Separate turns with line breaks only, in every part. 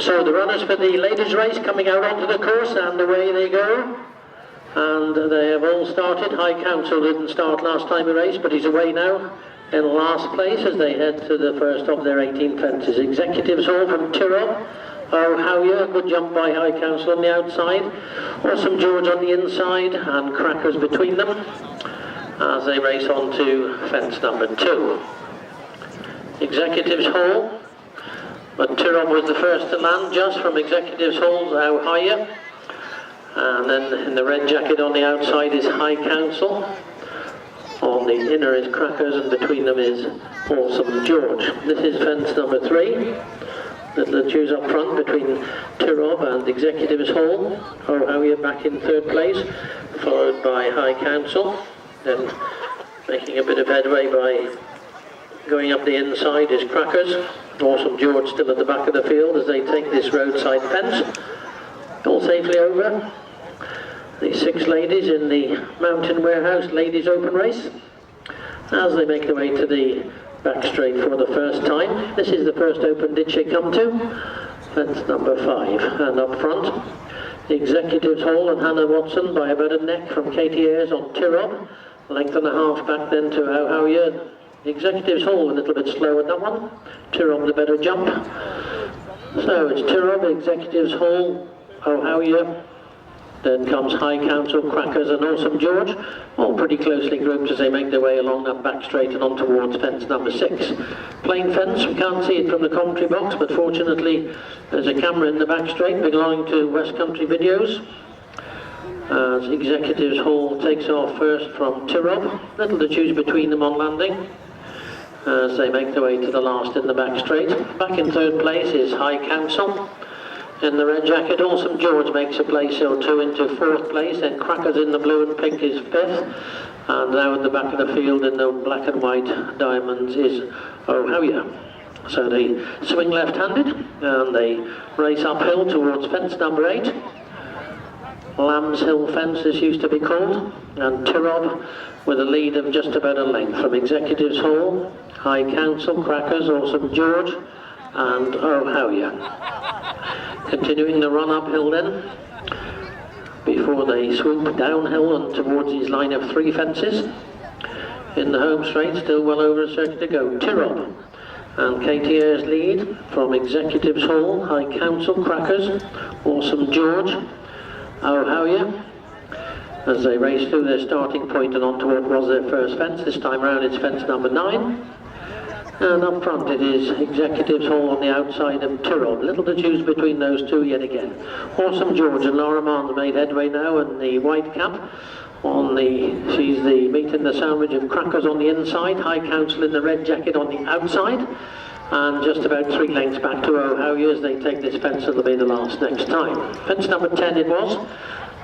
So the runners for the ladies race coming out onto the course, and away they go. And they have all started. High Counsel didn't start last time he raced, but he's away now in last place as they head to the first of their 18 fences. Executives Hall from Tyrrell. Oh, Howyer, good jump by High Counsel on the outside. Awesome George on the inside, and Crackers between them as they race on to fence number 2. Executives Hall, but Tyrrell was the first to land just from Executives Hall, now Higher. And then in the red jacket on the outside is High Counsel. On the inner is Crackers, and between them is Awesome George. This is fence number 3. Little choose up front between Tyrrell and Executives Hall. Oh, Howyer back in 3rd place, followed by High Counsel. Then making a bit of headway by going up the inside is Crackers. Awesome George still at the back of the field as they take this roadside fence. All safely over. The 6 ladies in the Mountain Warehouse Ladies Open Race as they make their way to the back straight for the first time. This is the first open ditch they come to, fence number 5. And up front, the Executives Hall and Hannah Watson by about a neck from Katie Ayres on Tyrrell. Length and a half back then to Howyer. The Executives Hall a little bit slow at that one. Tyrrell the better jump. So it's Tyrrell, Executives Hall, Howyer. Then comes High Counsel, Crackers and Awesome George, all pretty closely grouped as they make their way along that back straight and on towards fence number 6. Plain fence, we can't see it from the commentary box, but fortunately there's a camera in the back straight belonging to West Country Videos. As Executives Hall takes off first from Tyrrell, little to choose between them on landing as they make their way to the last in the back straight. Back in 3rd place is High Counsel. In the red jacket, Awesome George makes a place or 2 into 4th place, then Crackers in the blue and pink is 5th, and now at the back of the field in the black and white diamonds is Oh Howyer. So they swing left-handed and they race uphill towards fence number 8. Lamb's Hill fence, this used to be called, and Tyrrell with a lead of just about a length from Executives Hall, High Counsel, Crackers, Awesome George, and Oh Howyer. Continuing the run uphill then, before they swoop downhill and towards his line of 3 fences. In the home straight, still well over a circuit to go, Tyrrell and Katie Ayres lead from Executives Hall, High Counsel, Crackers, Awesome George, Oh Howyer, as they race through their starting point and on to what was their first fence. This time round it's fence number 9. And up front it is Executives Hall on the outside of Tyrrell. Little to choose between those 2 yet again. Awesome George and Laura Mans made headway now in the white cap. She's the meat in the sandwich of Crackers on the inside. High Counsel in the red jacket on the outside. And just about 3 lengths back to Oh Howyer as they take this fence and they'll be the last next time. Fence number 10 it was.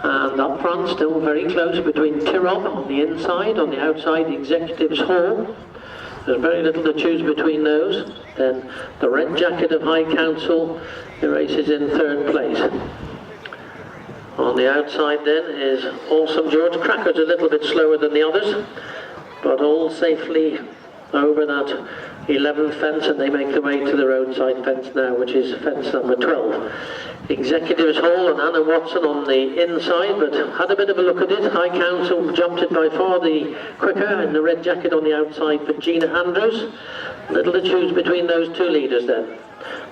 And up front still very close between Tyrrell on the inside, on the outside Executives Hall. There's very little to choose between those. Then the red jacket of High Counsel, the race is in 3rd place. On the outside then is Awesome George. Crackers a little bit slower than the others, but all safely over that 11th fence, and they make their way to the roadside fence now, which is fence number 12. Executives Hall and Anna Watson on the inside, but had a bit of a look at it. High Counsel jumped it by far the quicker in the red jacket on the outside for Gina Andrews. Little to choose between those 2 leaders then.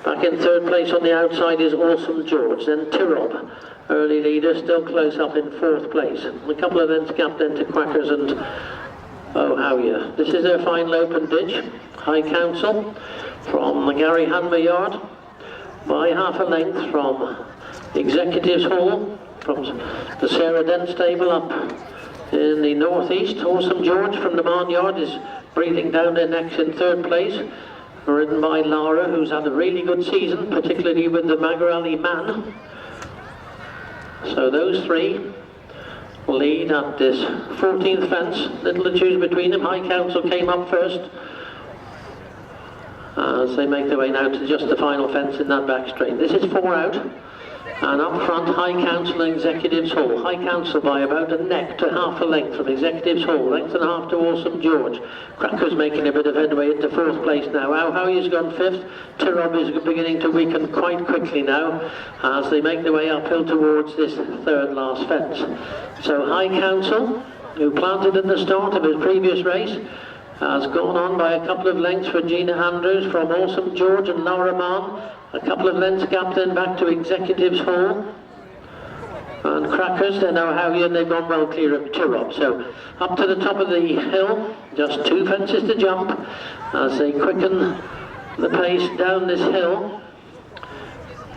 Back in 3rd place on the outside is Awesome George, then Tyrrell, early leader, still close up in 4th place. A couple of lengths gap then to Crackers and Oh Howyer. This is their final open ditch. High Counsel from the Gary Hanmer yard by half a length from Executives Hall, from the Sarah Dent stable up in the northeast. Awesome George from the barnyard is breathing down their necks in 3rd place, ridden by Lara, who's had a really good season, particularly with the Magarali Man. So those 3 lead at this 14th fence. Little to choose between them. High Counsel came up first as they make their way now to just the final fence in that back straight. This is 4 out And up front, High Counsel and Executives Hall. High Counsel by about a neck to half a length from Executives Hall. Length and a half to Awesome George. Cracker's making a bit of headway into fourth place now. Howie's gone fifth. Tirab is beginning to weaken quite quickly now as they make their way uphill towards this third last fence. So High Counsel, who planted at the start of his previous race, has gone on by a couple of lengths for Gina Andrews from Awesome George and Laura Mann. A couple of lengths gap then back to Executives Hall. And Crackers, they know Howie, and they've gone well clear of Tirab. So up to the top of the hill, just 2 fences to jump as they quicken the pace down this hill.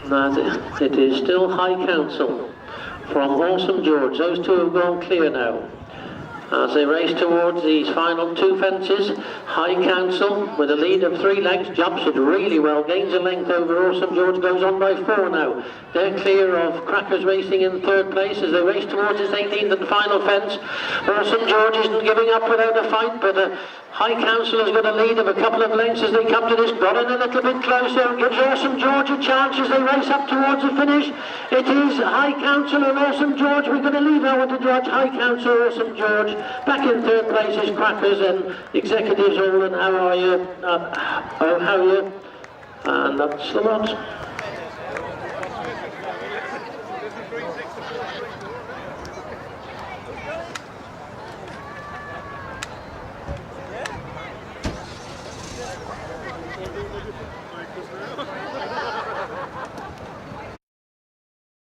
And it is still High Counsel from Awesome George. Those two have gone clear now. As they race towards these final 2 fences, High Counsel with a lead of 3 lengths, jumps it really well, gains a length over Awesome George, goes on by 4 now. They're clear of Crackers racing in 3rd place as they race towards this 18th and final fence. Awesome George isn't giving up without a fight, but High Counsel has got a lead of a couple of lengths as they come to this, got in a little bit closer, gives Awesome George a chance as they race up towards the finish. It is High Counsel and Awesome George. We're going to leave now with the judge. High Counsel, Awesome George. Back in 3rd place is Crackers and Executives Hall. And how are you? How are you? And that's the lot.